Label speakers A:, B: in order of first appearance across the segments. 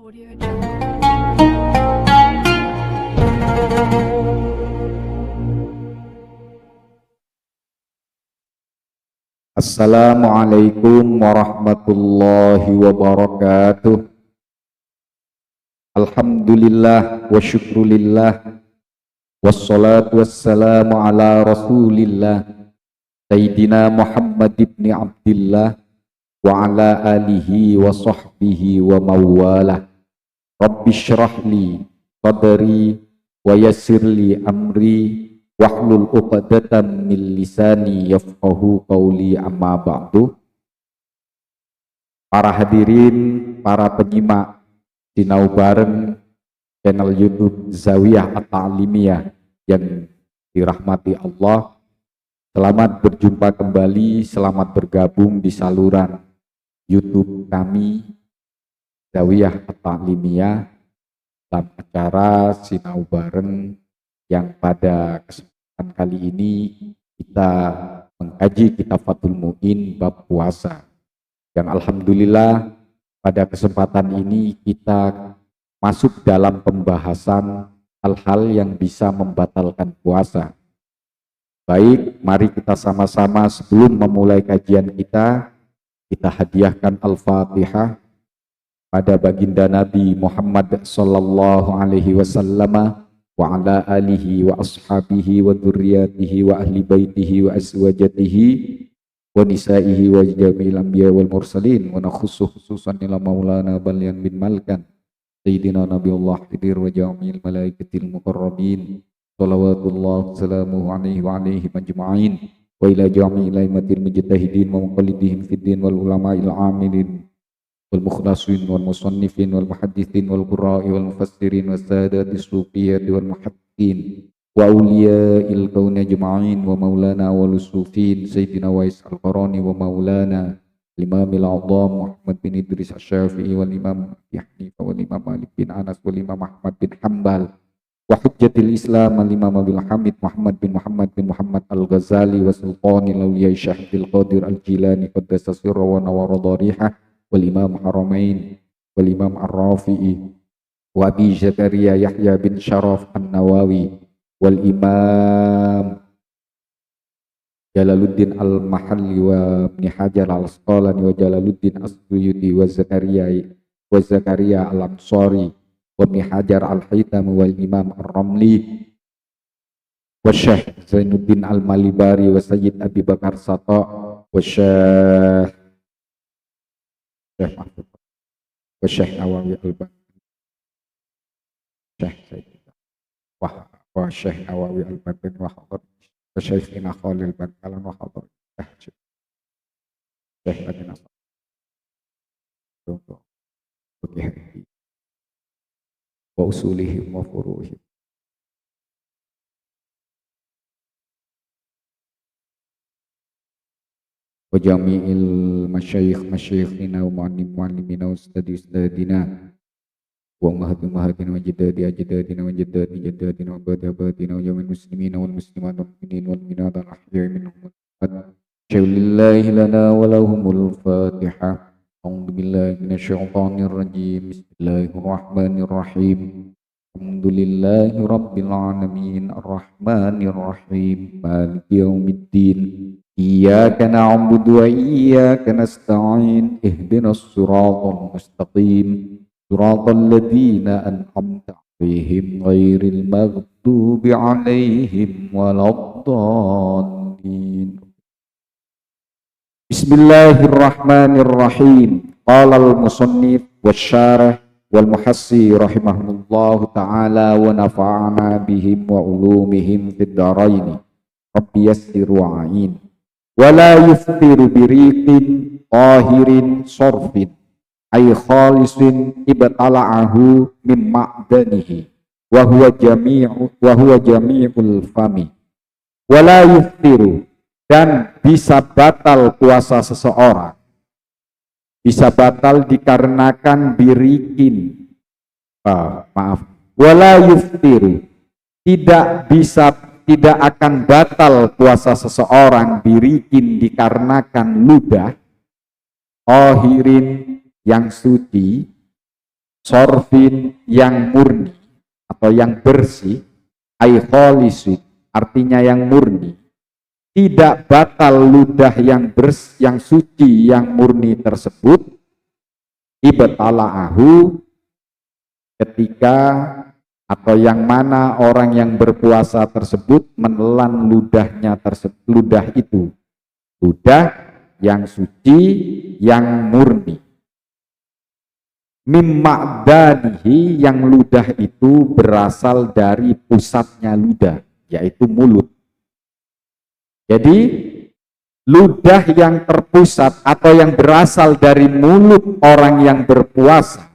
A: Audio Jungle.
B: Assalamualaikum warahmatullahi wabarakatuh. Alhamdulillah wa syukrulillah, wassalatu wassalamu ala rasulillah Sayyidina Muhammad ibn Abdillah wa ala alihi wa sahbihi wa mawalah. Rabbi syrah li sadri wa yassir li amri wahlul 'uqdatam min lisani yafqahu qawli, amma ba'du. Para hadirin, para penyimak Sinau Bareng channel YouTube Zawiyah At-Ta'limiyah yang dirahmati Allah, selamat berjumpa kembali, selamat bergabung di saluran YouTube kami Zawiyah At-Ta'limiyah dalam acara Sinau Bareng yang pada kesempatan kali ini kita mengkaji kitab Fathul Mu'in bab puasa. Yang alhamdulillah pada kesempatan ini kita masuk dalam pembahasan hal-hal yang bisa membatalkan puasa. Baik, mari kita sama-sama sebelum memulai kajian kita hadiahkan Al-Fatihah pada baginda Nabi Muhammad sallallahu alaihi wasallam wa ala alihi wa ashabihi wa dzurriyyatihi wa ahli baitihi wa azwajatihi wa nisaihi wa jami'il anbiya wal mursalin, wa nakhussu khususan ila maulana Balyan bin Malkan Sayyidina Nabiullah Khidir wa jami'il malaikatil muqarrabin salawatullah salamuhu alaihi wa alaihi majma'in wa ila jami'il aimatil mujtahidin wa muqallidihim fid din wal ulama'il amilin wal mukhlasin wal musannifin wal muhaddithin wal qurra'i wal mufassirin was sadatis sufiyati wal muhaqqiqin wa awliya'il kauni ajma'in wa maulana wal sufin Sayyidina Wais al-Qarani wa maulana Imamil A'dham Muhammad bin Idris Asy-Syafi'i wal Imam Hanifah wal Imam Malik bin Anas wal Imam Ahmad bin Hanbal wa hujjatil Islam al Imam Abil Hamid Muhammad bin Muhammad al-Ghazali wa sultanil awliya Syahidil Qadir al-Jilani qaddasa sirra wa nawara dharihah wal Imam Haramain wal Imam Ar-Rafi'i wa Abi Zakaria Yahya bin Syaraf An-Nawawi wal Imam Jalaluddin Al-Mahalli wa Ibn Hajar Al-Asqalani wa Jalaluddin As-Suyuti wa Zakaria Al-Ansari wa Ibn Hajar Al-Haytham wal Imam Ar-Ramli wa Syekh Zainuddin Al-Malibari wa Sayyid Abi Bakar Sata wa Syekh Nawawi Al-Bani wa Syekh Nawawi Al-Bani wa Hadir wa Syekhina Khalil Bangkalan wa Hadir Syekh Adina wa usulihim wa furuhim wa jami'il masyayikhina wa muallimina wa ustadina wa ummahatina wa ajdadina wa jaddadina wa badabatina wa jami'il muslimina wal muslimat wal mu'minin wal mu'minat al ahya'i minhum lillahi lana wa lahumul fatihah. A'udzu billahi minasyaitonir rajim. Bismillahirrahmanirrahim. Alhamdulillahi rabbil alamin arrahmanir rahim maliki yaumiddin. Iyyaka na'budu wa iyyaka nasta'in ihdinas siratal mustaqim siratal ladzina an'amta 'alaihim ghairil maghdubi 'alaihim waladdallin. Bismillahirrahmanirrahim. Qala al-musannif wasyarih wal muhassi rahimahullahu ta'ala wa nafa'ana bihim wa ulumihim fid dharain. Rabbi yassir wa'in. Wala yuftiru biriqin tahirin sorfin ay khalisin ibtala'ahu min ma'danihi wa huwa jami'ul fami. Wala yuftiru, dan bisa batal puasa seseorang, bisa batal dikarenakan birikin, wala yuftiru, tidak akan batal puasa seseorang birikin dikarenakan ludah, tahirin yang suci, sorfin yang murni atau yang bersih, ay khalisin, artinya yang murni, tidak batal ludah yang yang suci yang murni tersebut, ibtala'ahu, ketika atau yang mana orang yang berpuasa tersebut menelan ludahnya tersebut, ludah itu, ludah yang suci yang murni, mimmadanihi, yang ludah itu berasal dari pusatnya ludah, yaitu mulut. Jadi ludah yang terpusat atau yang berasal dari mulut orang yang berpuasa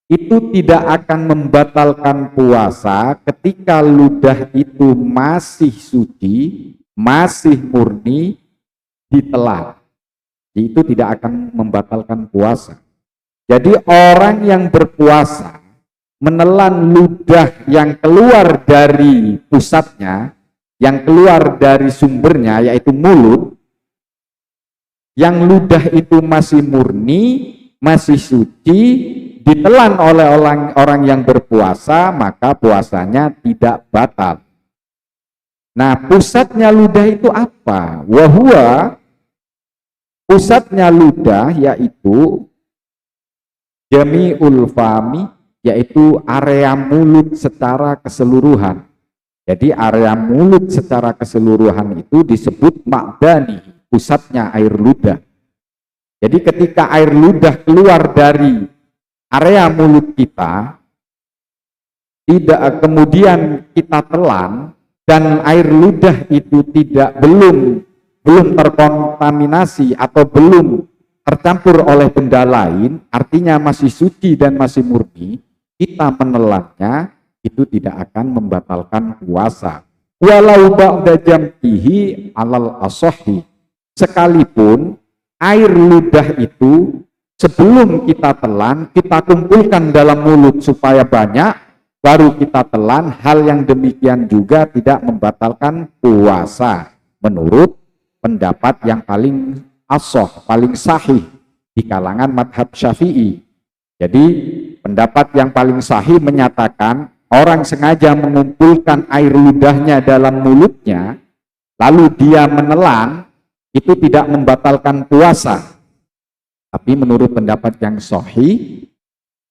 B: itu tidak akan membatalkan puasa ketika ludah itu masih suci, masih murni, ditelan. Itu tidak akan membatalkan puasa. Jadi orang yang berpuasa menelan ludah yang keluar dari pusatnya, yang keluar dari sumbernya, yaitu mulut, yang ludah itu masih murni, masih suci, ditelan oleh orang yang berpuasa, maka puasanya tidak batal. Nah, pusatnya ludah itu apa? Wahua, pusatnya ludah yaitu jami'ul fami, yaitu area mulut secara keseluruhan. Jadi area mulut secara keseluruhan itu disebut ma'dani, pusatnya air ludah. Jadi ketika air ludah keluar dari area mulut kita, tidak kemudian kita telan, dan air ludah itu belum terkontaminasi atau belum tercampur oleh benda lain, artinya masih suci dan masih murni, kita menelannya, itu tidak akan membatalkan puasa. Walau ba'da jam'ihi alal asohi, sekalipun air ludah itu sebelum kita telan, kita kumpulkan dalam mulut supaya banyak, baru kita telan, hal yang demikian juga tidak membatalkan puasa menurut pendapat yang paling asoh, paling sahih di kalangan madhab Syafi'i. Jadi pendapat yang paling sahih menyatakan orang sengaja mengumpulkan air ludahnya dalam mulutnya, lalu dia menelan, itu tidak membatalkan puasa. Tapi menurut pendapat yang sahih,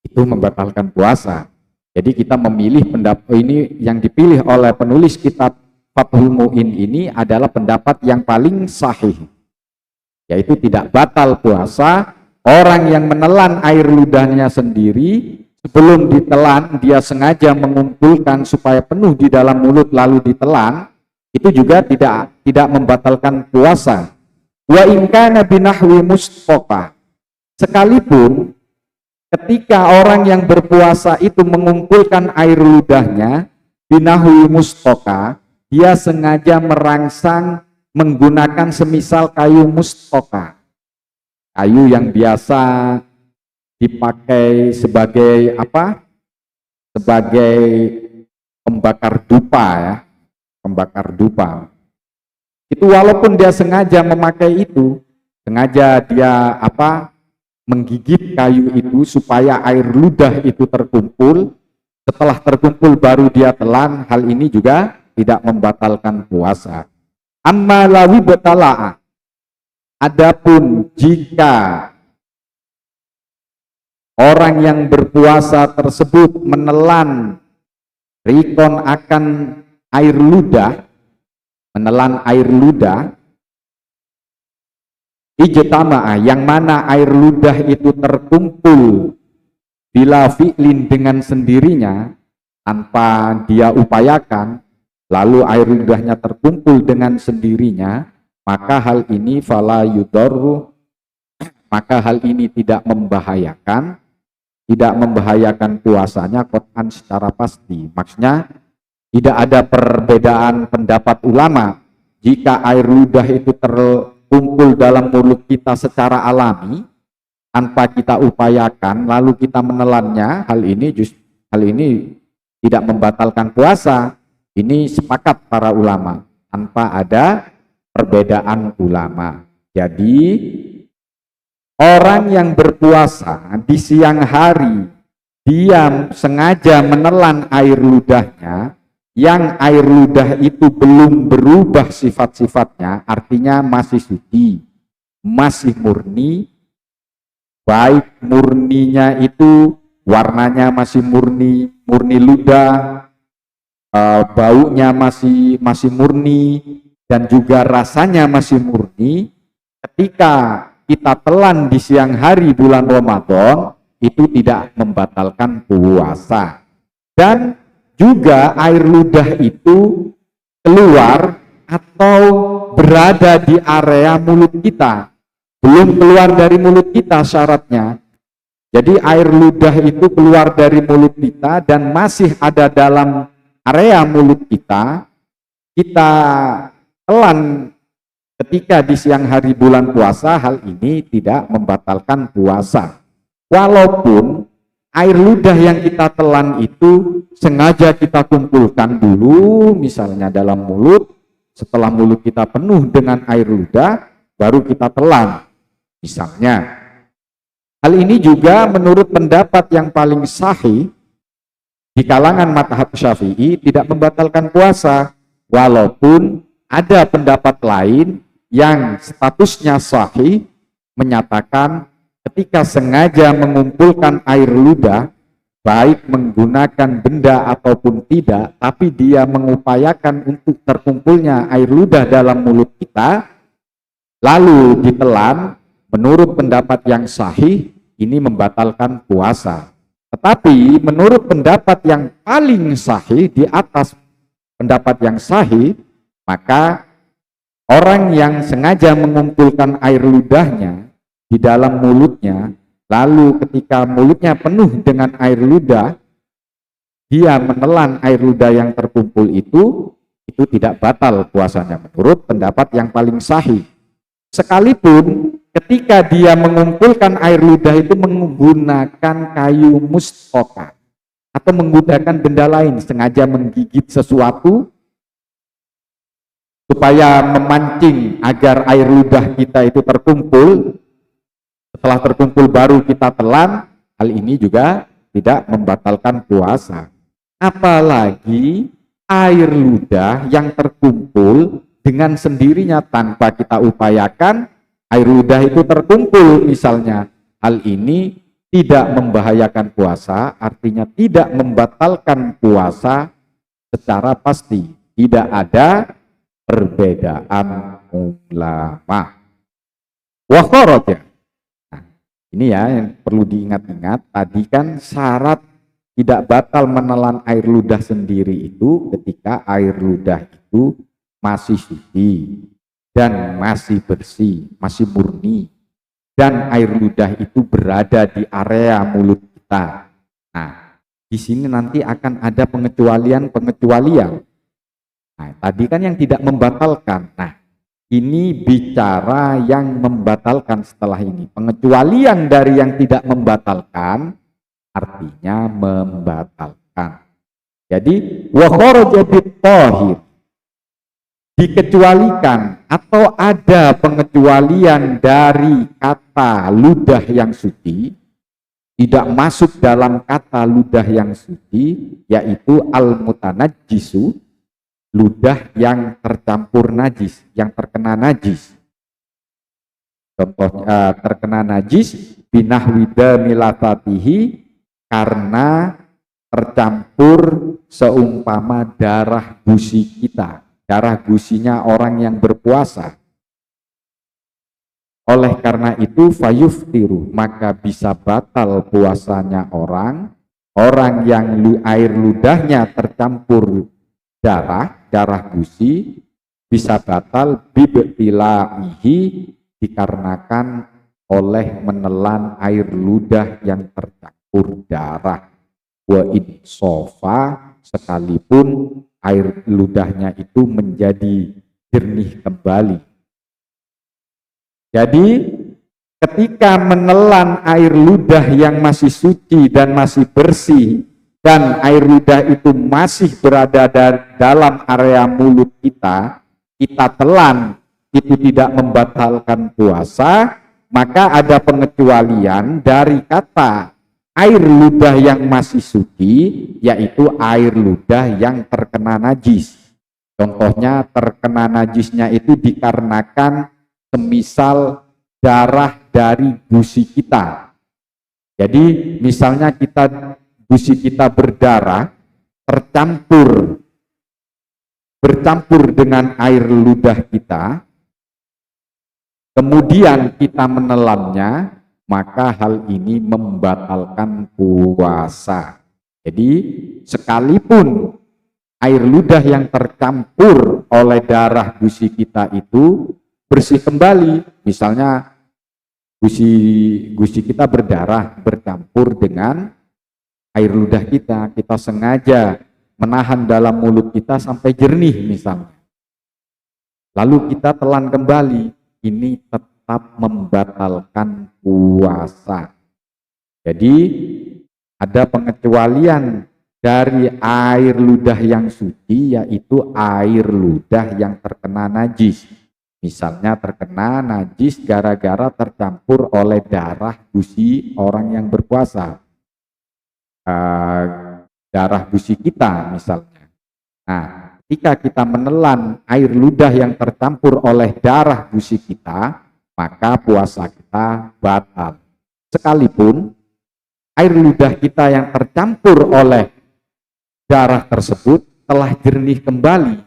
B: itu membatalkan puasa. Jadi kita memilih pendapat ini, yang dipilih oleh penulis kitab Fathul Mu'in ini adalah pendapat yang paling sahih, yaitu tidak batal puasa orang yang menelan air ludahnya sendiri. Sebelum ditelan, dia sengaja mengumpulkan supaya penuh di dalam mulut lalu ditelan, itu juga tidak membatalkan puasa. Wa in kana binahwi mustoqa, sekalipun ketika orang yang berpuasa itu mengumpulkan air ludahnya binahwi mustoqa, dia sengaja merangsang menggunakan semisal kayu mustoqa, kayu yang biasa dipakai sebagai apa? Sebagai pembakar dupa, ya, pembakar dupa. Itu walaupun dia sengaja memakai itu, sengaja dia apa? Menggigit kayu itu supaya air ludah itu terkumpul. Setelah terkumpul baru dia telan, hal ini juga tidak membatalkan puasa. Amma lawi betala'a, adapun jika orang yang berpuasa tersebut menelan rikon akan air ludah, menelan air ludah, ijtama'a, yang mana air ludah itu terkumpul bila fi'lin, dengan sendirinya tanpa dia upayakan, lalu air ludahnya terkumpul dengan sendirinya, maka hal ini fala yudarru, maka hal ini tidak membahayakan puasanya qat'an, secara pasti. Maksudnya tidak ada perbedaan pendapat ulama jika air ludah itu terkumpul dalam mulut kita secara alami tanpa kita upayakan lalu kita menelannya, hal ini tidak membatalkan puasa. Ini sepakat para ulama tanpa ada perbedaan ulama. Jadi orang yang berpuasa di siang hari dia sengaja menelan air ludahnya, yang air ludah itu belum berubah sifat-sifatnya, artinya masih suci, masih murni, baik murninya itu warnanya masih murni, murni ludah, baunya masih murni, dan juga rasanya masih murni. Ketika kita telan di siang hari bulan Ramadan, itu tidak membatalkan puasa. Dan juga air ludah itu keluar atau berada di area mulut kita, belum keluar dari mulut kita syaratnya. Jadi air ludah itu keluar dari mulut kita dan masih ada dalam area mulut kita, kita telan ketika di siang hari bulan puasa, hal ini tidak membatalkan puasa. Walaupun air ludah yang kita telan itu sengaja kita kumpulkan dulu, misalnya dalam mulut, setelah mulut kita penuh dengan air ludah, baru kita telan. Misalnya, hal ini juga menurut pendapat yang paling sahih di kalangan mazhab Syafi'i tidak membatalkan puasa, walaupun ada pendapat lain yang statusnya sahih menyatakan ketika sengaja mengumpulkan air ludah, baik menggunakan benda ataupun tidak, tapi dia mengupayakan untuk terkumpulnya air ludah dalam mulut kita, lalu ditelan, menurut pendapat yang sahih, ini membatalkan puasa. Tetapi menurut pendapat yang paling sahih di atas pendapat yang sahih, maka orang yang sengaja mengumpulkan air ludahnya di dalam mulutnya, lalu ketika mulutnya penuh dengan air ludah, dia menelan air ludah yang terkumpul itu tidak batal puasanya menurut pendapat yang paling sahih. Sekalipun ketika dia mengumpulkan air ludah itu menggunakan kayu mustaka atau menggunakan benda lain, sengaja menggigit sesuatu supaya memancing agar air ludah kita itu terkumpul, setelah terkumpul baru kita telan, hal ini juga tidak membatalkan puasa. Apalagi air ludah yang terkumpul dengan sendirinya tanpa kita upayakan, air ludah itu terkumpul misalnya, hal ini tidak membahayakan puasa, artinya tidak membatalkan puasa secara pasti. Tidak ada perbedaan ulama. Wa kharaja. Ini ya yang perlu diingat-ingat, tadi kan syarat tidak batal menelan air ludah sendiri itu ketika air ludah itu masih suci dan masih bersih, masih murni, dan air ludah itu berada di area mulut kita. Nah, di sini nanti akan ada pengecualian-pengecualian. Nah, tadi kan yang tidak membatalkan. Nah, ini bicara yang membatalkan setelah ini. Pengecualian dari yang tidak membatalkan artinya membatalkan. Jadi wa kharaja bit-thahir, dikecualikan atau ada pengecualian dari kata ludah yang suci, tidak masuk dalam kata ludah yang suci, yaitu al-mutanajjisu, ludah yang tercampur najis, yang terkena najis. Contohnya terkena najis binahwi damilatatihi, karena tercampur seumpama darah gusi kita, darah gusinya orang yang berpuasa. Oleh karena itu fayuftiru, maka bisa batal puasanya orang yang air ludahnya tercampur darah gusi, bisa batal bibtilaihi, dikarenakan oleh menelan air ludah yang tercampur darah. Wa insofa, sekalipun air ludahnya itu menjadi jernih kembali. Jadi ketika menelan air ludah yang masih suci dan masih bersih, dan air ludah itu masih berada dalam area mulut kita, kita telan, itu tidak membatalkan puasa, maka ada pengecualian dari kata Air ludah yang masih suci yaitu air ludah yang terkena najis. Contohnya terkena najisnya itu dikarenakan semisal darah dari gusi kita. Jadi misalnya gusi kita berdarah bercampur dengan air ludah kita, kemudian kita menelannya, maka hal ini membatalkan puasa. Jadi sekalipun air ludah yang tercampur oleh darah gusi kita itu bersih kembali, misalnya gusi kita berdarah bercampur dengan air ludah kita sengaja menahan dalam mulut kita sampai jernih misalnya, lalu kita telan kembali, ini tetap membatalkan puasa. Jadi ada pengecualian dari air ludah yang suci, yaitu air ludah yang terkena najis. Misalnya terkena najis gara-gara tercampur oleh darah gusi orang yang berpuasa, darah gusi kita misalnya. Nah, ketika kita menelan air ludah yang tercampur oleh darah gusi kita, maka puasa kita batal. Sekalipun air ludah kita yang tercampur oleh darah tersebut telah jernih kembali,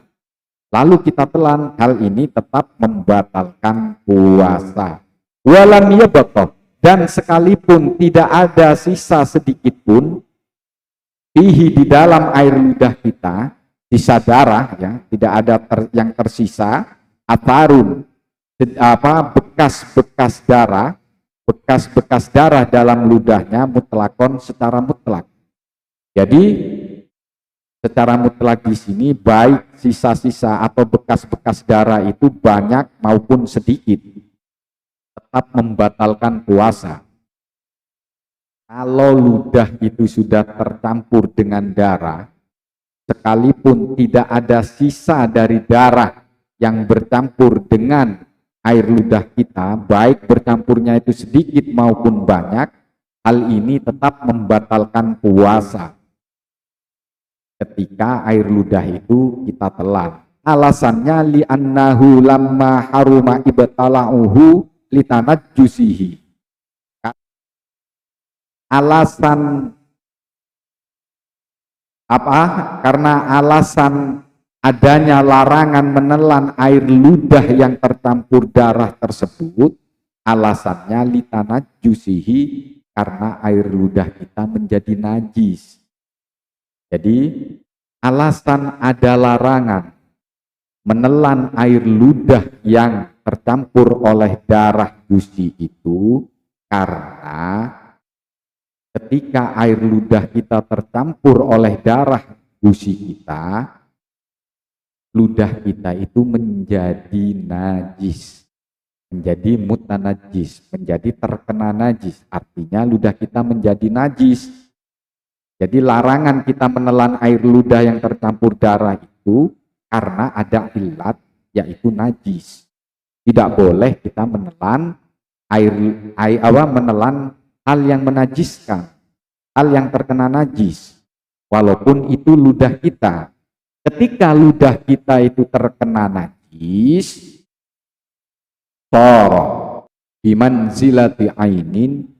B: lalu kita telan, hal ini tetap membatalkan puasa. Walam yabqa, dan sekalipun tidak ada sisa sedikit pun fihi di dalam air ludah kita, sisa darah ya, tidak ada yang tersisa, atharun bekas-bekas darah dalam ludahnya mutlakon secara mutlak. Jadi secara mutlak di sini baik sisa-sisa atau bekas-bekas darah itu banyak maupun sedikit tetap membatalkan puasa. Kalau ludah itu sudah tercampur dengan darah, sekalipun tidak ada sisa dari darah yang bercampur dengan air ludah kita, baik bercampurnya itu sedikit maupun banyak, hal ini tetap membatalkan puasa ketika air ludah itu kita telan. Alasannya li'annahu lamma haruma ibtala'uhu litanajjusihi. Alasan apa? Karena alasan adanya larangan menelan air ludah yang tercampur darah tersebut, alasannya litanajjusihi, karena air ludah kita menjadi najis. Jadi alasan ada larangan menelan air ludah yang tercampur oleh darah gusi itu karena ketika air ludah kita tercampur oleh darah gusi kita, ludah kita itu menjadi najis, menjadi mutanajis, menjadi terkena najis. Artinya ludah kita menjadi najis. Jadi larangan kita menelan air ludah yang tercampur darah itu karena ada ilat, yaitu najis. Tidak boleh kita menelan menelan hal yang menajiskan, hal yang terkena najis, walaupun itu ludah kita. Ketika ludah kita itu terkena najis, bimanzilati ainin,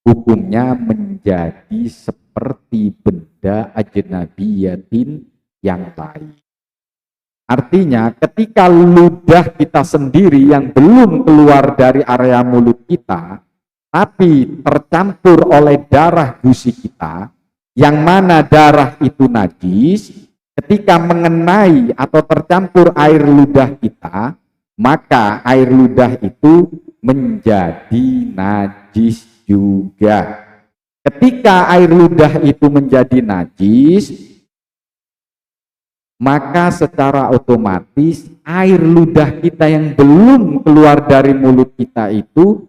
B: hukumnya menjadi seperti benda ajnabiyatin yang lain. Artinya ketika ludah kita sendiri yang belum keluar dari area mulut kita, tapi tercampur oleh darah gusi kita, yang mana darah itu najis, ketika mengenai atau tercampur air ludah kita, maka air ludah itu menjadi najis juga. Ketika air ludah itu menjadi najis, maka secara otomatis air ludah kita yang belum keluar dari mulut kita itu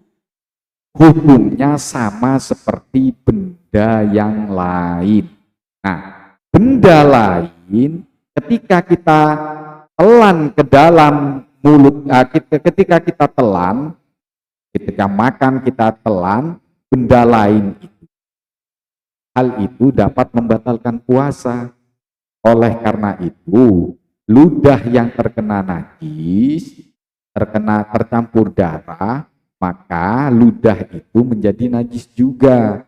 B: hukumnya sama seperti benda yang lain. Nah, benda lain ketika kita telan ke dalam mulut, ketika kita telan, ketika makan kita telan benda lain itu, hal itu dapat membatalkan puasa. Oleh karena itu, ludah yang terkena najis, tercampur darah, maka ludah itu menjadi najis juga.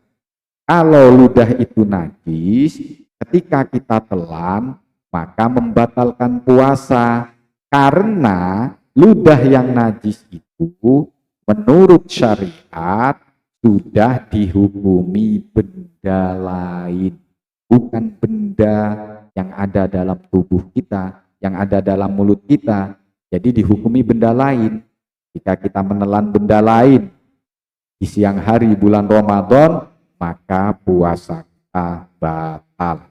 B: Kalau ludah itu najis, ketika kita telan, maka membatalkan puasa. Karena ludah yang najis itu menurut syariat sudah dihukumi benda lain, bukan benda yang ada dalam tubuh kita, yang ada dalam mulut kita. Jadi dihukumi benda lain. Jika kita menelan benda lain di siang hari bulan Ramadan, maka puasa kita batal.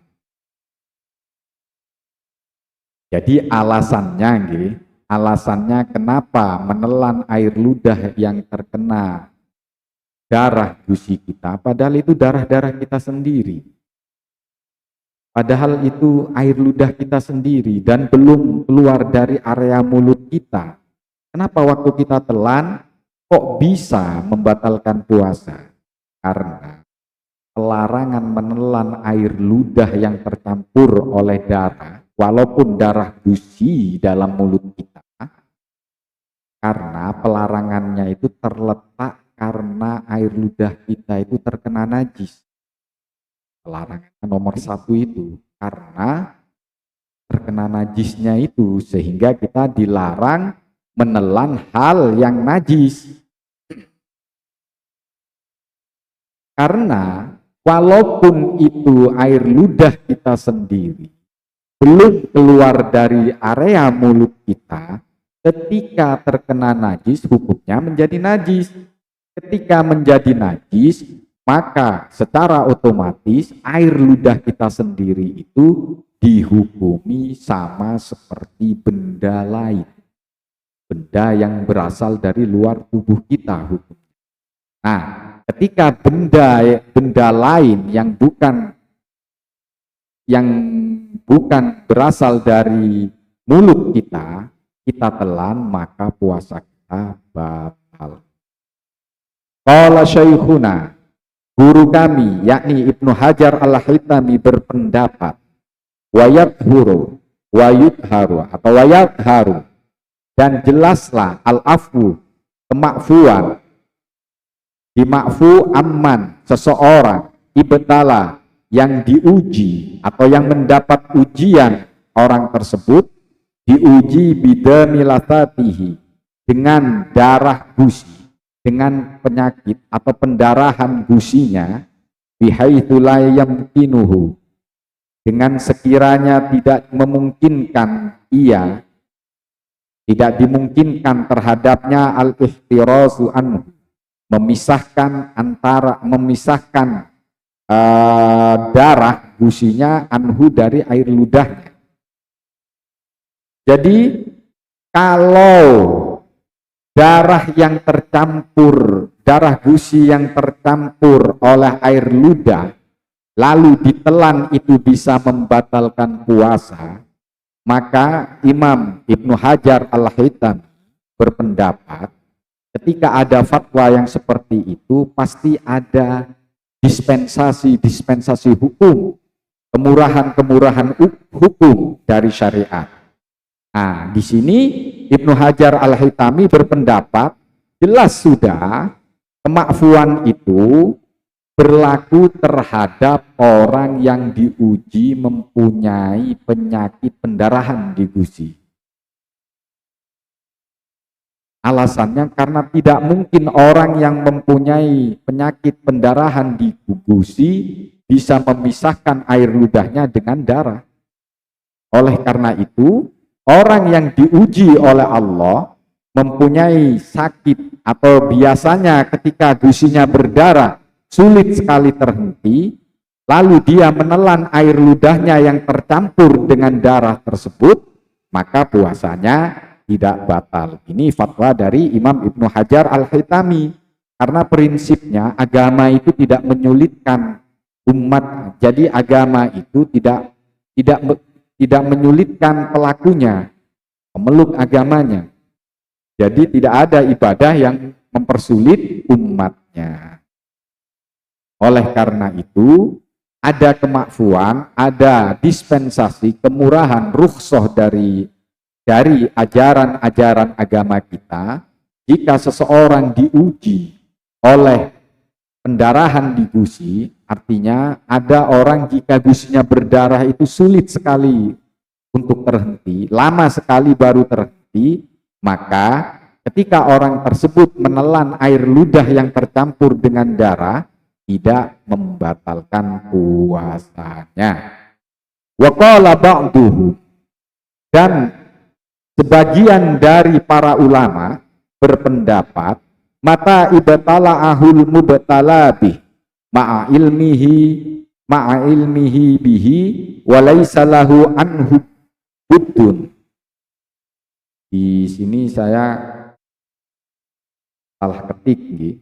B: Jadi alasannya kenapa menelan air ludah yang terkena darah gusi kita, padahal itu darah-darah kita sendiri. Padahal itu air ludah kita sendiri dan belum keluar dari area mulut kita. Kenapa waktu kita telan kok bisa membatalkan puasa? Karena pelarangan menelan air ludah yang tercampur oleh darah, walaupun darah gusi dalam mulut kita, karena pelarangannya itu terletak karena air ludah kita itu terkena najis. Pelarangan nomor 1 itu karena terkena najisnya itu, sehingga kita dilarang menelan hal yang najis. Karena walaupun itu air ludah kita sendiri belum keluar dari area mulut kita, ketika terkena najis hukumnya menjadi najis. Ketika menjadi najis, maka secara otomatis air ludah kita sendiri itu dihukumi sama seperti benda lain, benda yang berasal dari luar tubuh kita hukum. Nah, ketika benda lain yang bukan berasal dari mulut kita telan, maka puasa kita batal. Qala syaikhuna, guru kami yakni Ibnu Hajar Al-Haytami berpendapat, wa yadharu, dan jelaslah al-afwu, kemakfuan, dimakfu amman, seseorang, ibtala, yang diuji atau yang mendapat ujian, orang tersebut diuji bidamilatatihi, dengan darah gusi, dengan penyakit atau pendarahan gusinya, bihaitsu la yamkinuhu, dengan sekiranya tidak dimungkinkan terhadapnya al-ihtirazu anhu, memisahkan darah gusinya anhu dari air ludahnya. Jadi kalau darah gusi yang tercampur oleh air ludah lalu ditelan itu bisa membatalkan puasa, maka Imam Ibnu Hajar Al-Haytami berpendapat ketika ada fatwa yang seperti itu pasti ada dispensasi hukum, kemurahan hukum dari syariat. Nah, di sini Ibnu Hajar Al-Haytami berpendapat jelas sudah kemakfuan itu berlaku terhadap orang yang diuji mempunyai penyakit pendarahan di gusi. Alasannya karena tidak mungkin orang yang mempunyai penyakit pendarahan di gusi bisa memisahkan air ludahnya dengan darah. Oleh karena itu, orang yang diuji oleh Allah mempunyai sakit atau biasanya ketika gusinya berdarah sulit sekali terhenti, lalu dia menelan air ludahnya yang tercampur dengan darah tersebut, maka puasanya tidak batal. Ini fatwa dari Imam Ibnu Hajar Al-Haytami. Karena prinsipnya agama itu tidak menyulitkan umat. Jadi agama itu tidak menyulitkan pelakunya, pemeluk agamanya. Jadi tidak ada ibadah yang mempersulit umatnya. Oleh karena itu, ada kemakfuan, ada dispensasi, kemurahan, rukhsah dari ajaran-ajaran agama kita. Jika seseorang diuji oleh pendarahan di gusi, artinya ada orang jika gusinya berdarah itu sulit sekali untuk terhenti, lama sekali baru terhenti, maka ketika orang tersebut menelan air ludah yang tercampur dengan darah, tidak membatalkan puasanya. Wa qala ba'duhum, dan sebagian dari para ulama berpendapat, mata ibtala'ahul mubtalabih ma'a ilmihi bihi wa laisa lahu anhu buddun. Di sini saya salah ketik nggih.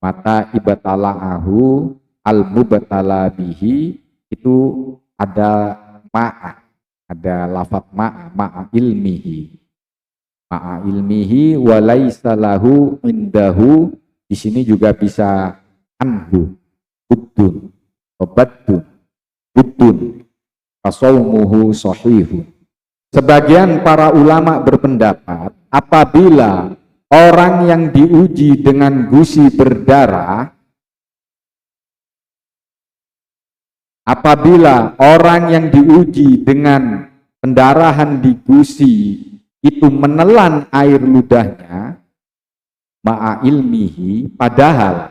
B: Mata ibtala'ahu al mubtalabihi itu ada ma'a, ada lafaz ma'a ilmihi. Ma'a ilmihi wa laisa lahu indahu, di sini juga bisa anhu, buddun, obatun, buddun, kasaumuhu sahihun. Sebagian para ulama berpendapat, apabila orang yang diuji dengan gusi berdarah, apabila orang yang diuji dengan pendarahan di gusi itu menelan air ludahnya, ma'a ilmihi, padahal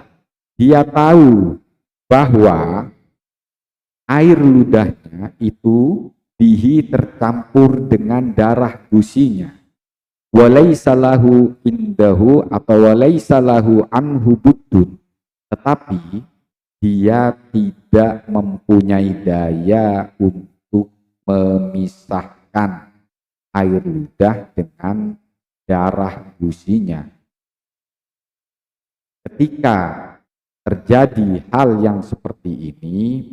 B: dia tahu bahwa air ludahnya itu bihi tercampur dengan darah gusinya, walaysa lahu indahu atau walaysa lahu anhu buddun, tetapi dia tidak mempunyai daya untuk memisahkan air ludah dengan darah gusinya. Ketika terjadi hal yang seperti ini,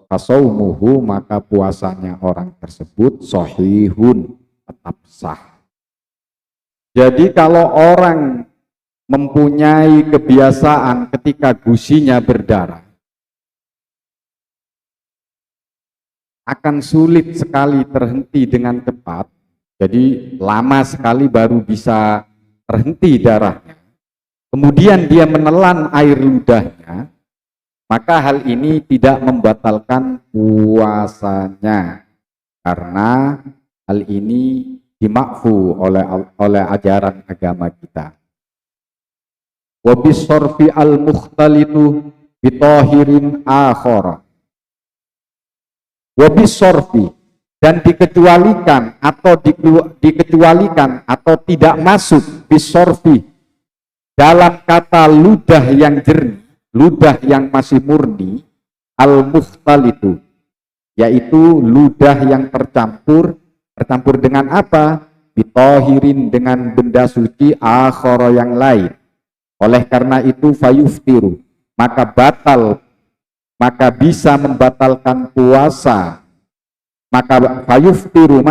B: fasaumuhu, maka puasanya orang tersebut sahihun, tetap sah. Jadi kalau orang mempunyai kebiasaan ketika gusinya berdarah, akan sulit sekali terhenti dengan cepat, jadi lama sekali baru bisa terhenti darahnya. Kemudian dia menelan air ludahnya, maka hal ini tidak membatalkan puasanya, karena hal ini dimakfu oleh ajaran agama kita. Wa bisorfi al-mukhtalitu bitohirin akhara. Wa bisorfi, dan dikecualikan atau tidak masuk bisorfi dalam kata ludah yang jernih, ludah yang masih murni, al-mukhtalitu, yaitu ludah yang tercampur dengan apa? Bitohirin, dengan benda suci, akhara yang lain. Oleh karena itu fayuftiru, maka bisa membatalkan puasa, maka fayuftiru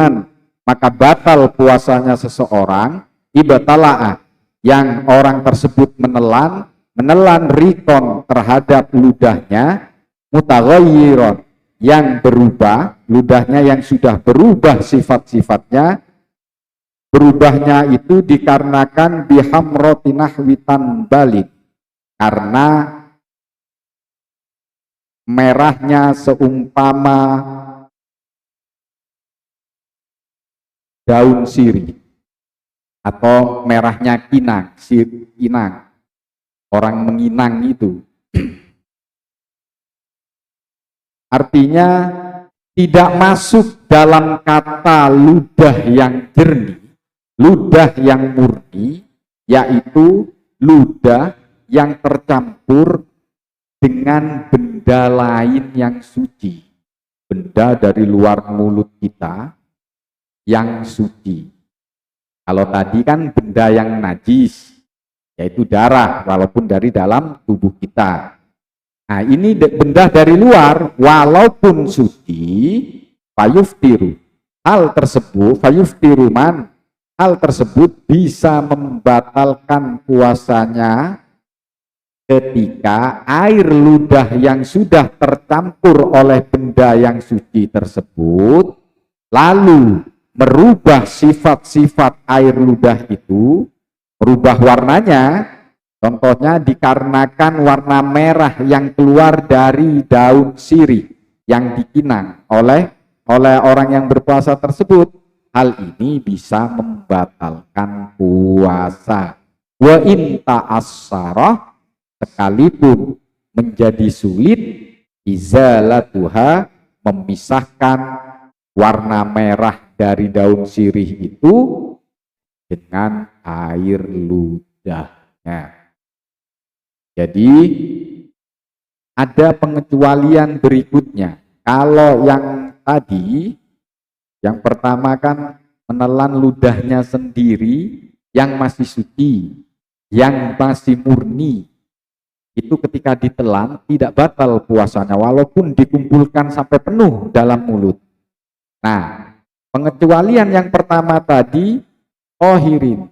B: maka batal puasanya seseorang, ibtala'ah, yang orang tersebut menelan rikon terhadap ludahnya, mutaghayyiron, yang berubah, ludahnya yang sudah berubah sifat-sifatnya. Berubahnya itu dikarenakan bihamroti nahwitan balik, karena merahnya seumpama daun sirih, atau merahnya kinang, inang, orang menginang itu. Artinya tidak masuk dalam kata ludah yang jernih, ludah yang murni, yaitu ludah yang tercampur dengan benda lain yang suci, benda dari luar mulut kita yang suci. Kalau tadi kan benda yang najis, yaitu darah, walaupun dari dalam tubuh kita. Nah, ini benda dari luar, walaupun suci, fayuftiru. Hal tersebut, fayuftiru hal tersebut bisa membatalkan puasanya ketika air ludah yang sudah tercampur oleh benda yang suci tersebut lalu merubah sifat-sifat air ludah itu, merubah warnanya. Contohnya dikarenakan warna merah yang keluar dari daun sirih yang dikinang oleh orang yang berpuasa tersebut. Hal ini bisa membatalkan puasa. Wa in ta'assarah, sekalipun menjadi sulit izalatuha, memisahkan warna merah dari daun sirih itu dengan air ludahnya. Jadi ada pengecualian berikutnya. Kalau yang tadi, yang pertama kan menelan ludahnya sendiri yang masih suci, yang masih murni, itu ketika ditelan tidak batal puasanya walaupun dikumpulkan sampai penuh dalam mulut. Nah, pengecualian yang pertama tadi, tohirin,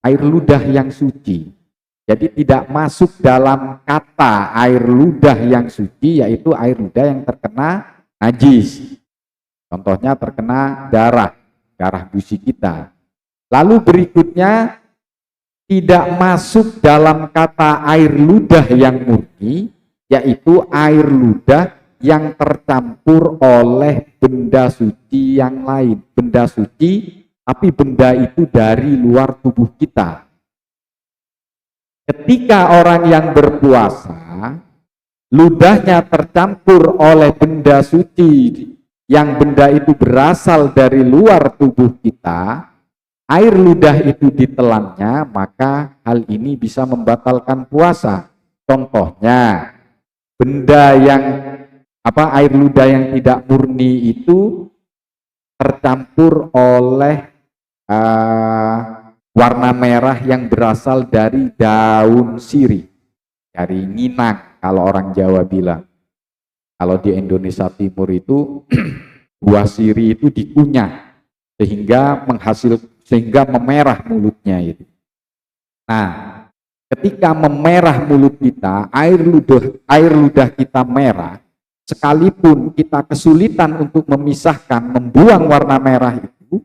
B: air ludah yang suci. Jadi tidak masuk dalam kata air ludah yang suci, yaitu air ludah yang terkena najis. Contohnya terkena darah busi kita. Lalu berikutnya tidak masuk dalam kata air ludah yang murni, yaitu air ludah yang tercampur oleh benda suci yang lain. Benda suci, tapi benda itu dari luar tubuh kita. Ketika orang yang berpuasa, ludahnya tercampur oleh benda suci, yang benda itu berasal dari luar tubuh kita, air ludah itu ditelannya, maka hal ini bisa membatalkan puasa. Contohnya, benda yang air ludah yang tidak murni itu tercampur oleh warna merah yang berasal dari daun sirih, dari nginang kalau orang Jawa bilang. Kalau di Indonesia Timur itu buah sirih itu dikunyah sehingga memerah mulutnya itu. Nah, ketika memerah mulut kita, air ludah kita merah, sekalipun kita kesulitan untuk memisahkan, membuang warna merah itu,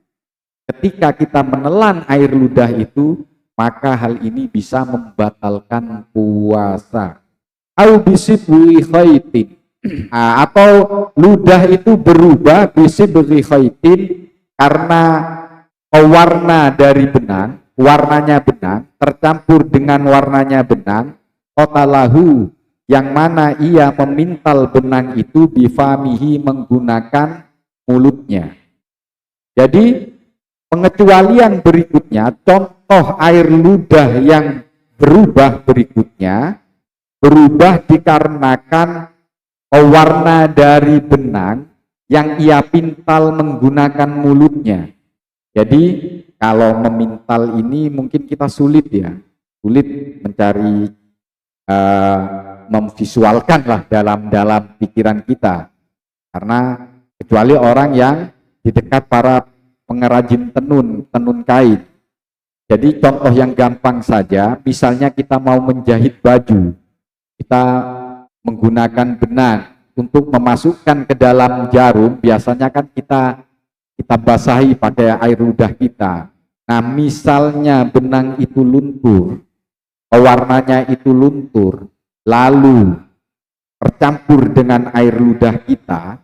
B: ketika kita menelan air ludah itu, maka hal ini bisa membatalkan puasa. Au bisibri khaitin, atau ludah itu berubah bisibri khaitin karena warna dari benang, warnanya benang tercampur dengan warnanya benang, kotalahu, yang mana ia memintal benang itu bifamihi, menggunakan mulutnya. Jadi pengecualian berikutnya, contoh air ludah yang berubah berikutnya, berubah dikarenakan warna dari benang yang ia pintal menggunakan mulutnya. Jadi kalau memintal ini mungkin kita sulit mencari, memvisualkan lah dalam pikiran kita, karena kecuali orang yang di dekat para pengrajin tenun kain. Jadi contoh yang gampang saja, misalnya kita mau menjahit baju, kita menggunakan benang untuk memasukkan ke dalam jarum, biasanya kan kita basahi pakai air ludah kita. Nah, misalnya benang itu luntur, warnanya itu luntur, lalu tercampur dengan air ludah kita,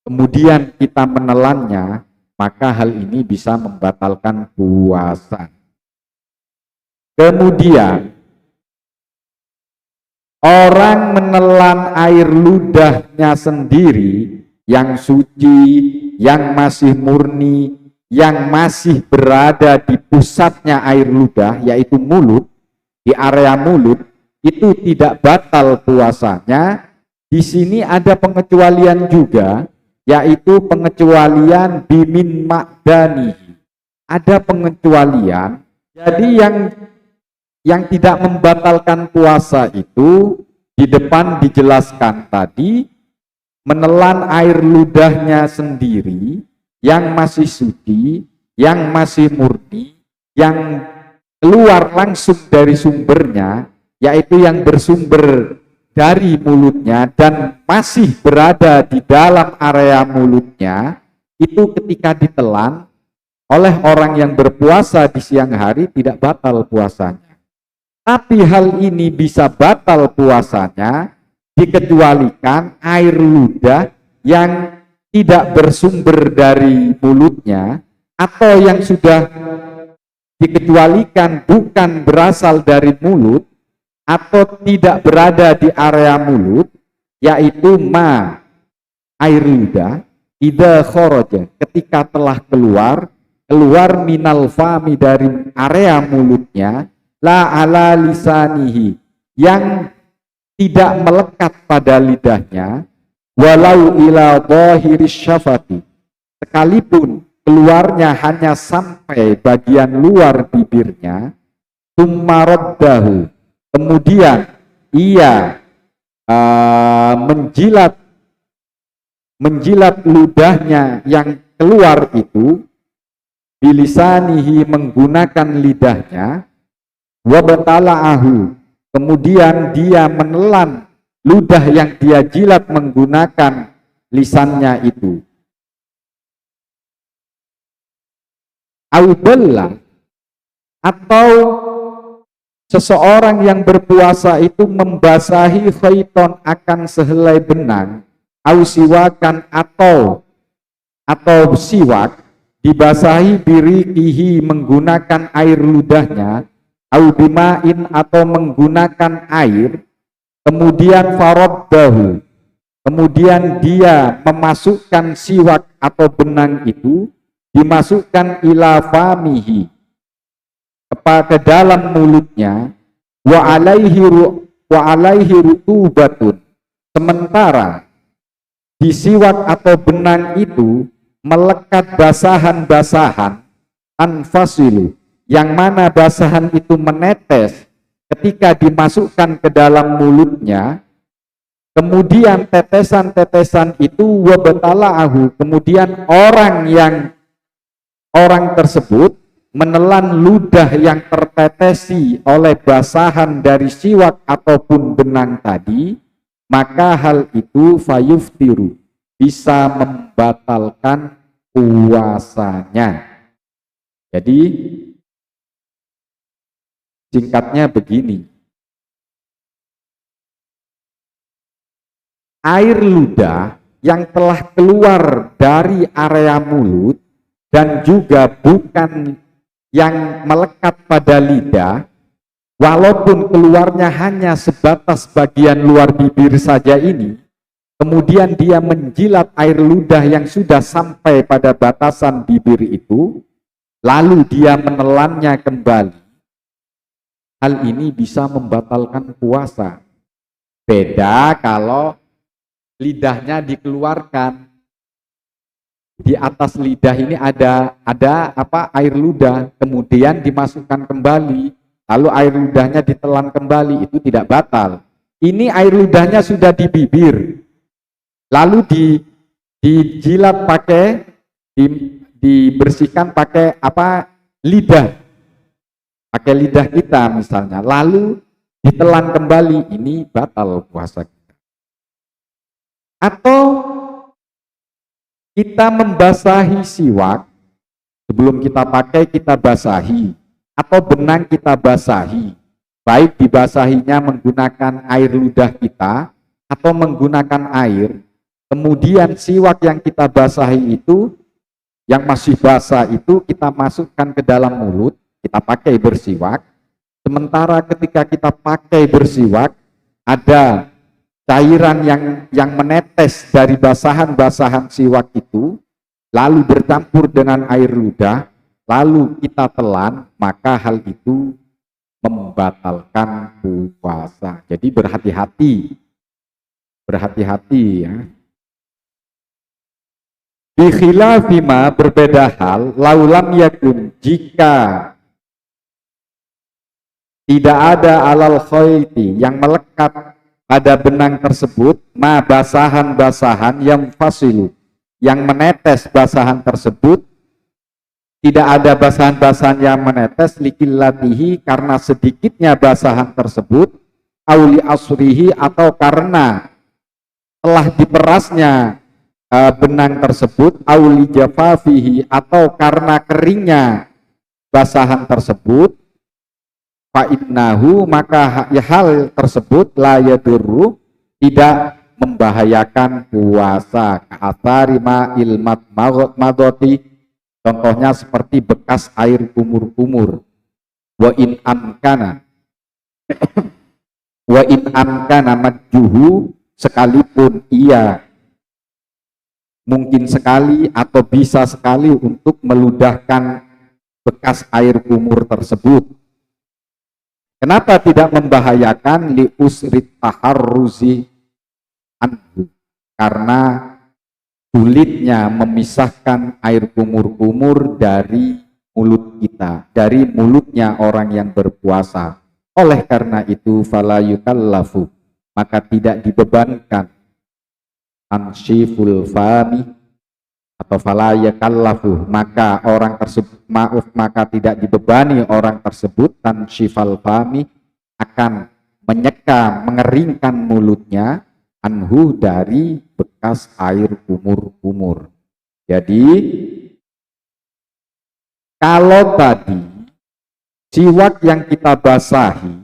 B: kemudian kita menelannya, maka hal ini bisa membatalkan puasa. Kemudian orang menelan air ludahnya sendiri yang suci, yang masih murni, yang masih berada di pusatnya air ludah, yaitu mulut, di area mulut, itu tidak batal puasanya. Di sini ada pengecualian juga, yaitu pengecualian bimin makdani. Ada pengecualian, jadi yang tidak membatalkan puasa itu di depan dijelaskan tadi, menelan air ludahnya sendiri yang masih suci, yang masih murni, yang keluar langsung dari sumbernya, yaitu yang bersumber dari mulutnya dan masih berada di dalam area mulutnya, itu ketika ditelan oleh orang yang berpuasa di siang hari tidak batal puasanya. Tapi hal ini bisa batal puasanya dikecualikan air ludah yang tidak bersumber dari mulutnya atau yang sudah dikecualikan bukan berasal dari mulut atau tidak berada di area mulut, yaitu air ludah idza kharaja, ketika telah keluar minal fami, dari area mulutnya, la ala lisanihi, yang tidak melekat pada lidahnya, walau ila dhahiris syafati, sekalipun keluarnya hanya sampai bagian luar bibirnya, tsumma raddahu, kemudian ia menjilat ludahnya yang keluar itu, bilisanihi, menggunakan lidahnya, wabatala'ahu, kemudian dia menelan ludah yang dia jilat menggunakan lisannya itu, audalla, atau seseorang yang berpuasa itu membasahi khaiton akan sehelai benang, au siwakan, atau siwak, dibasahi birikihi, menggunakan air ludahnya, au bimain, atau menggunakan air, kemudian faraddahu, kemudian dia memasukkan siwak atau benang itu, dimasukkan ila famihi, ke dalam mulutnya, wa alaihi rutubatun, sementara di siwak atau benang itu melekat basahan-basahan, anfasilu, yang mana basahan itu menetes ketika dimasukkan ke dalam mulutnya, kemudian tetesan-tetesan itu wabatala'ahu, kemudian orang tersebut menelan ludah yang tertetesi oleh basahan dari siwak ataupun benang tadi, maka hal itu fayuftiru, bisa membatalkan puasanya. Jadi singkatnya begini, air ludah yang telah keluar dari area mulut dan juga bukan yang melekat pada lidah, walaupun keluarnya hanya sebatas bagian luar bibir saja ini, kemudian dia menjilat air ludah yang sudah sampai pada batasan bibir itu, lalu dia menelannya kembali, hal ini bisa membatalkan puasa. Beda kalau lidahnya dikeluarkan, di atas lidah ini ada air ludah, kemudian dimasukkan kembali, lalu air ludahnya ditelan kembali, itu tidak batal. Ini air ludahnya sudah di bibir, lalu dijilat pakai, dibersihkan pakai lidah, pakai lidah kita misalnya, lalu ditelan kembali, ini batal puasa kita. Atau kita membasahi siwak, sebelum kita pakai kita basahi, atau benang kita basahi, baik dibasahinya menggunakan air ludah kita atau menggunakan air, kemudian siwak yang kita basahi itu, yang masih basah itu kita masukkan ke dalam mulut, kita pakai bersiwak, sementara ketika kita pakai bersiwak ada cairan yang menetes dari basahan-basahan siwak itu, lalu bercampur dengan air ludah, lalu kita telan, maka hal itu membatalkan puasa. Jadi berhati-hati ya. Bi khilafima, berbeda hal, laulam yakun, jika tidak ada alal khayti, yang melekat pada benang tersebut, basahan-basahan yang fasilu, yang menetes basahan tersebut, tidak ada basahan-basahan yang menetes likillatihi, karena sedikitnya basahan tersebut, auli asrihi, atau karena telah diperasnya benang tersebut, auli jafafihi, atau karena keringnya basahan tersebut, fa innahu, maka hal tersebut la yadurru, tidak membahayakan puasa. Ka'athari ma'il madoti, contohnya seperti bekas air kumur-kumur. Wa in amkana wa in amkana majjuhu, sekalipun ia mungkin sekali atau bisa sekali untuk meludahkan bekas air kumur tersebut. Kenapa tidak membahayakan? Li usrit taharruzi anhu, karena sulitnya memisahkan air kumur-kumur dari mulut kita, dari mulutnya orang yang berpuasa. Oleh karena itu, fala yukallafu, maka tidak dibebankan, anshiful fami, atau fala yakallafu, maka orang tersebut, maka tidak dibebani orang tersebut, tanshifal fami, akan menyeka, mengeringkan mulutnya, anhu, dari bekas air kumur-kumur. Jadi kalau tadi siwak yang kita basahi,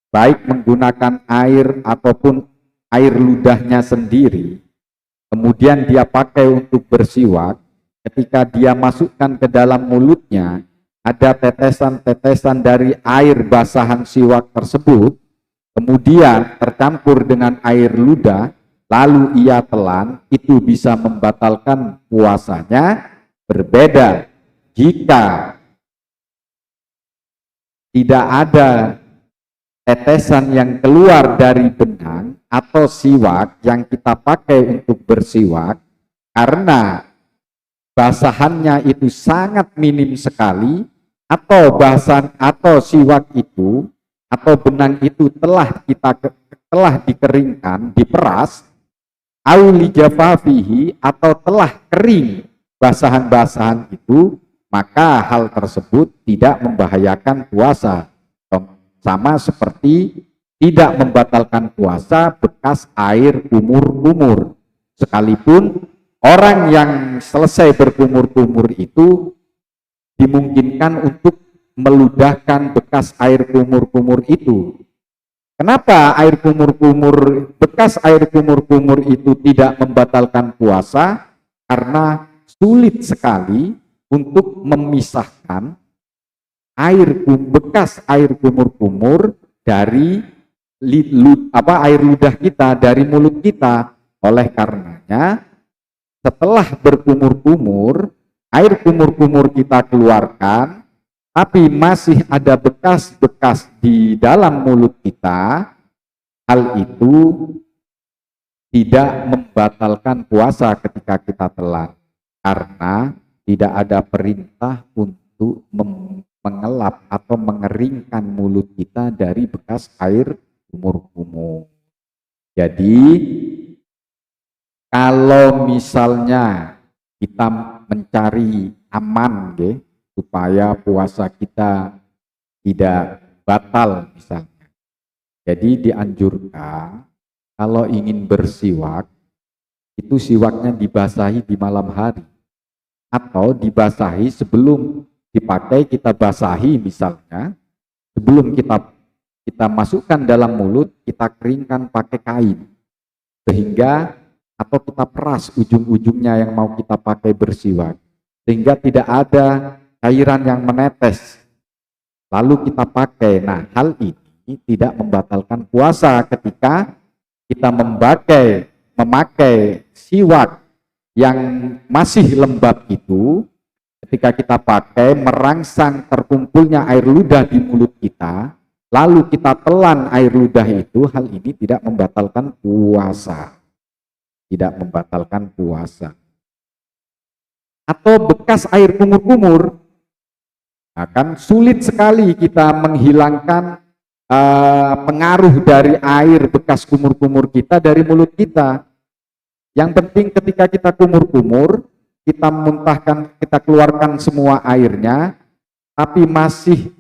B: baik menggunakan air ataupun air ludahnya sendiri, kemudian dia pakai untuk bersiwak, ketika dia masukkan ke dalam mulutnya, ada tetesan-tetesan dari air basahan siwak tersebut, kemudian tercampur dengan air ludah, lalu ia telan, itu bisa membatalkan puasanya. Berbeda jika tidak ada tetesan yang keluar dari benang atau siwak yang kita pakai untuk bersiwak, karena basahannya itu sangat minim sekali, atau basahan atau siwak itu atau benang itu telah dikeringkan, diperas, auli jafafihi, atau telah kering basahan-basahan itu, maka hal tersebut tidak membahayakan puasa. Sama seperti tidak membatalkan puasa bekas air kumur-kumur. Sekalipun orang yang selesai berkumur-kumur itu dimungkinkan untuk meludahkan bekas air kumur-kumur itu. Kenapa air kumur-kumur, bekas air kumur-kumur itu tidak membatalkan puasa? Karena sulit sekali untuk memisahkan bekas air kumur-kumur dari air ludah kita, dari mulut kita. Oleh karenanya, setelah berkumur-kumur, air kumur-kumur kita keluarkan, tapi masih ada bekas-bekas di dalam mulut kita, hal itu tidak membatalkan puasa ketika kita telan, karena tidak ada perintah untuk mengelap atau mengeringkan mulut kita dari bekas air kumur-kumur. Jadi kalau misalnya kita mencari aman, supaya puasa kita tidak batal misalnya, jadi dianjurkan kalau ingin bersiwak, itu siwaknya dibasahi di malam hari, atau dibasahi sebelum dipakai, kita basahi misalnya, sebelum kita masukkan dalam mulut, kita keringkan pakai kain, sehingga atau kita peras ujung-ujungnya yang mau kita pakai bersiwak, sehingga tidak ada cairan yang menetes, lalu kita pakai. Nah, hal ini tidak membatalkan puasa ketika kita memakai siwak yang masih lembab itu. Ketika kita pakai, merangsang terkumpulnya air ludah di mulut kita, lalu kita telan air ludah itu, hal ini tidak membatalkan puasa. Tidak membatalkan puasa. Atau bekas air kumur-kumur, akan sulit sekali kita menghilangkan pengaruh dari air bekas kumur-kumur kita dari mulut kita. Yang penting ketika kita kumur-kumur, kita muntahkan, kita keluarkan semua airnya, tapi masih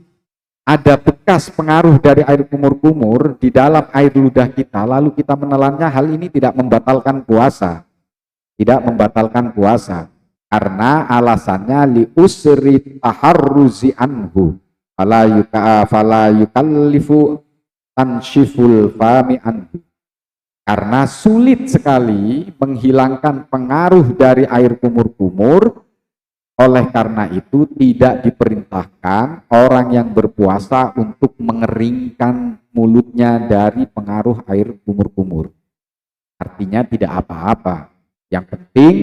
B: ada bekas pengaruh dari air kumur-kumur di dalam air ludah kita, lalu kita menelannya, hal ini tidak membatalkan puasa. Tidak membatalkan puasa. Karena alasannya li usri taharruzi anhu. Fala yukallifu tanshiful fami anhu. Karena sulit sekali menghilangkan pengaruh dari air kumur-kumur. Oleh karena itu tidak diperintahkan orang yang berpuasa untuk mengeringkan mulutnya dari pengaruh air kumur-kumur. Artinya tidak apa-apa. Yang penting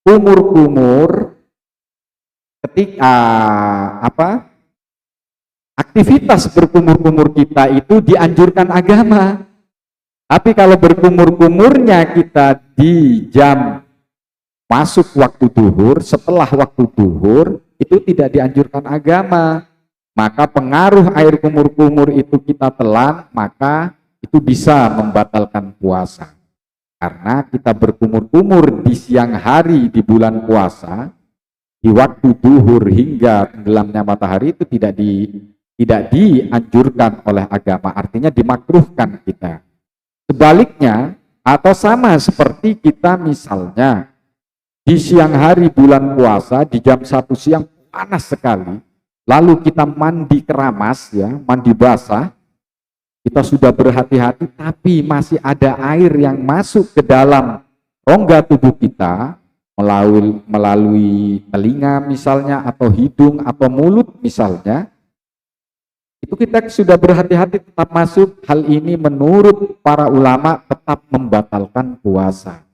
B: kumur-kumur ketika aktivitas berkumur-kumur kita itu dianjurkan agama. Tapi kalau berkumur-kumurnya kita di jam masuk waktu duhur, setelah waktu duhur, itu tidak dianjurkan agama. Maka pengaruh air kumur-kumur itu kita telan, maka itu bisa membatalkan puasa. Karena kita berkumur-kumur di siang hari di bulan puasa, di waktu duhur hingga tenggelamnya matahari itu tidak dianjurkan oleh agama, artinya dimakruhkan kita. Sebaliknya, atau sama seperti kita misalnya, di siang hari bulan puasa, di jam 1 siang panas sekali, lalu kita mandi keramas, ya, mandi basah, kita sudah berhati-hati, tapi masih ada air yang masuk ke dalam rongga tubuh kita, melalui telinga misalnya, atau hidung, atau mulut misalnya, itu kita sudah berhati-hati tetap masuk, hal ini menurut para ulama tetap membatalkan puasa.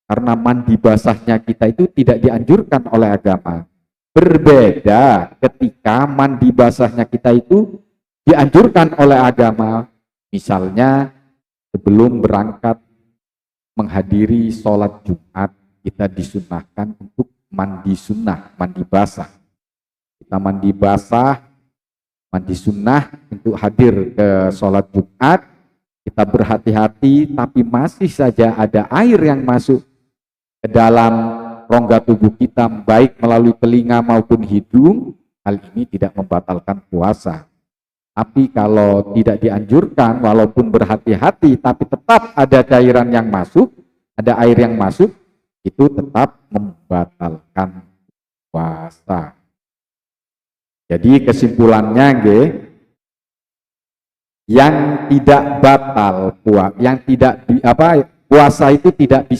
B: Karena mandi basahnya kita itu tidak dianjurkan oleh agama. Berbeda ketika mandi basahnya kita itu dianjurkan oleh agama. Misalnya sebelum berangkat menghadiri sholat Jumat, kita disunahkan untuk mandi sunnah, mandi basah. Kita mandi basah, mandi sunnah untuk hadir ke sholat Jumat. Kita berhati-hati, tapi masih saja ada air yang masuk ke dalam rongga tubuh kita, baik melalui telinga maupun hidung, hal ini tidak membatalkan puasa. Tapi kalau tidak dianjurkan, walaupun berhati-hati, tapi tetap ada cairan yang masuk, ada air yang masuk, itu tetap membatalkan puasa. Jadi kesimpulannya, yang tidak batal puasa itu tidak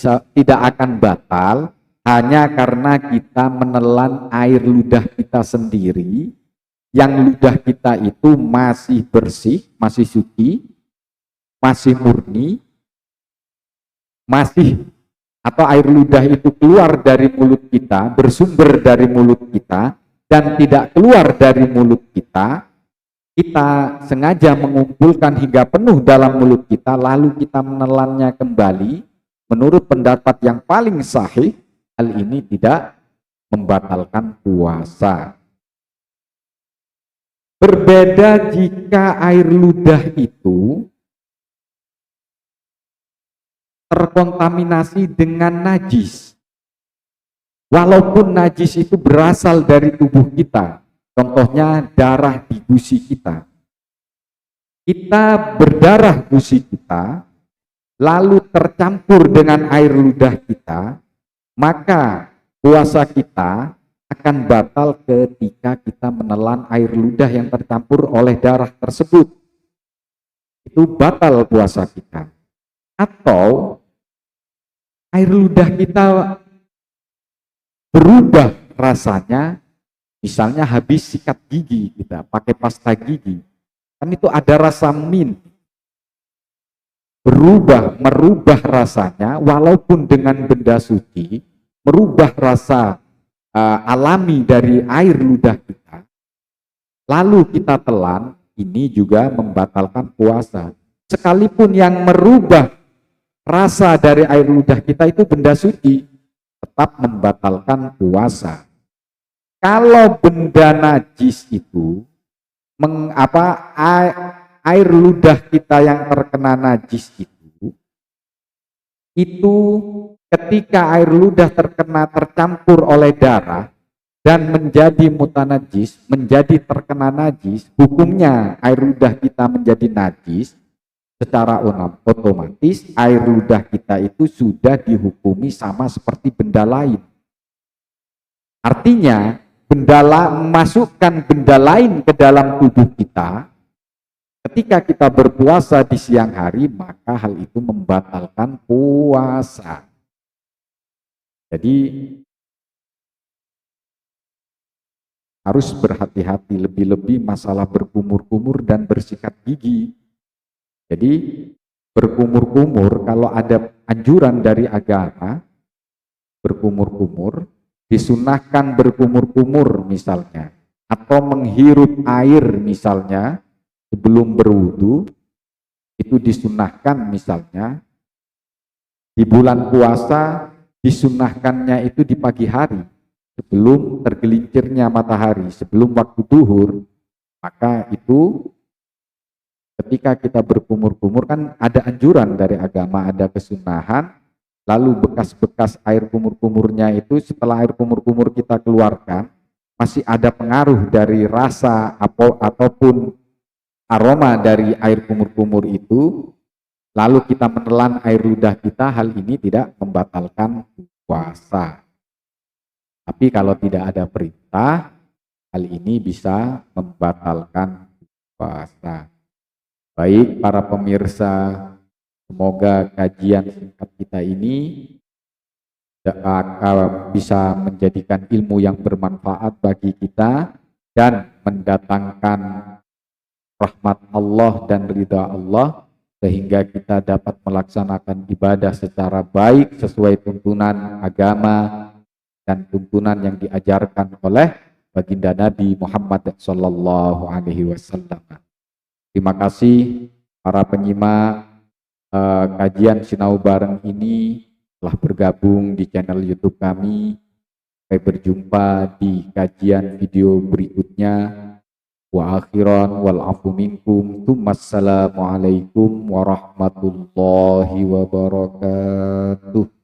B: akan batal hanya karena kita menelan air ludah kita sendiri, yang ludah kita itu masih bersih, masih suci, masih murni, atau air ludah itu keluar dari mulut kita, bersumber dari mulut kita, dan tidak keluar dari mulut kita sengaja mengumpulkan hingga penuh dalam mulut kita, lalu kita menelannya kembali. Menurut pendapat yang paling sahih, hal ini tidak membatalkan puasa. Berbeda jika air ludah itu terkontaminasi dengan najis. Walaupun najis itu berasal dari tubuh kita, contohnya darah di gusi kita. Kita berdarah gusi kita, lalu tercampur dengan air ludah kita, maka puasa kita akan batal ketika kita menelan air ludah yang tercampur oleh darah tersebut. Itu batal puasa kita. Atau air ludah kita berubah rasanya, misalnya habis sikat gigi kita pakai pasta gigi, kan itu ada rasa mint, merubah rasanya, walaupun dengan benda suci, merubah rasa alami dari air ludah kita, lalu kita telan, ini juga membatalkan puasa. Sekalipun yang merubah rasa dari air ludah kita itu benda suci, tetap membatalkan puasa. Kalau benda najis itu, air ludah kita yang terkena najis itu ketika air ludah tercampur oleh darah, dan menjadi mutanajis, menjadi terkena najis, hukumnya air ludah kita menjadi najis, secara otomatis air ludah kita itu sudah dihukumi sama seperti benda lain. Artinya, masukkan benda lain ke dalam tubuh kita, ketika kita berpuasa di siang hari, maka hal itu membatalkan puasa. Jadi, harus berhati-hati, lebih-lebih masalah berkumur-kumur dan bersikat gigi. Jadi berkumur-kumur, kalau ada anjuran dari agama, berkumur-kumur, disunahkan berkumur-kumur misalnya, atau menghirup air misalnya, sebelum berwudu, itu disunahkan misalnya, di bulan puasa, disunahkannya itu di pagi hari, sebelum tergelincirnya matahari, sebelum waktu duhur, maka itu ketika kita berkumur-kumur kan ada anjuran dari agama, ada kesunahan, lalu bekas-bekas air kumur-kumurnya itu setelah air kumur-kumur kita keluarkan, masih ada pengaruh dari rasa ataupun aroma dari air kumur-kumur itu, lalu kita menelan air ludah kita, hal ini tidak membatalkan puasa. Tapi kalau tidak ada perintah, hal ini bisa membatalkan puasa. Baik para pemirsa, semoga kajian singkat kita ini bisa menjadikan ilmu yang bermanfaat bagi kita dan mendatangkan rahmat Allah dan ridha Allah, sehingga kita dapat melaksanakan ibadah secara baik sesuai tuntunan agama dan tuntunan yang diajarkan oleh baginda Nabi Muhammad sallallahu alaihi wasallam. Terima kasih para penyimak kajian Sinau Bareng ini telah bergabung di channel YouTube kami. Sampai berjumpa di kajian video berikutnya. Wa akhiran wal afu minkum. Assalamualaikum warahmatullahi wabarakatuh.